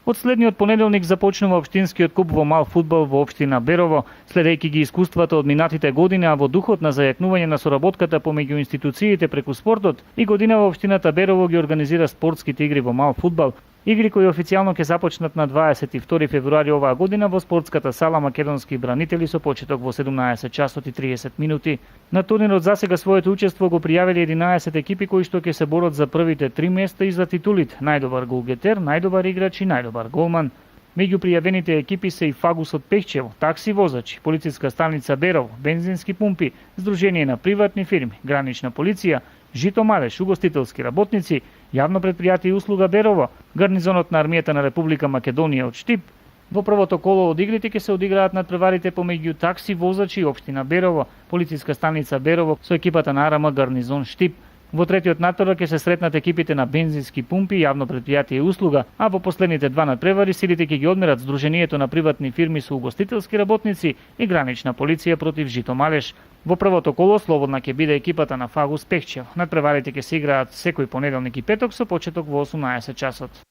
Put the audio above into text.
Од следниот понеделник започнува општинскиот куп во мал фудбал во општина Берово, следејќи ги искуствата од минатите години, а во духот на зајакнување на соработката помеѓу институциите преку спортот, и годинава општината Берово ги организира спортските игри во мал фудбал. Игри кои официјално ќе започнат на 22 февруари оваа година во спортската сала Македонски бранители со почеток во 17 часот и 30 минути. На турнирот засега своето учество го пријавили 11 екипи кои што ќе се борат за првите 3 места и за титулите најдобар голгетер, најдобар играч и најдобар голман. Меѓу пријавените екипи се и Фагус од Пехчево, такси возачи, полициска станица Берово, бензински пумпи, Сдружение на приватни фирми, гранична полиција, Жито Малеш, угостителски работници, јавно предпријатие и услуга Берово, гарнизонот на армијата на Република Македонија од Штип. Во првото коло од игрите ќе се одиграат надпреварите помеѓу такси возачи и општина Берово, полициска станица Берово со екипата на АРМ гарнизон Штип. Во третиот натпревар ќе се сретнат екипите на бензински пумпи, јавно предпријатие и услуга, а во последните два надпревари силите ќе ги одмерат Сдруженијето на приватни фирми со угостителски работници и гранична полиција против Жито Малеш. Во првото коло слободна ќе биде екипата на Фагус Пехчево. Надпреварите ќе се играат секој понеделник и петок со почеток во 18 часот.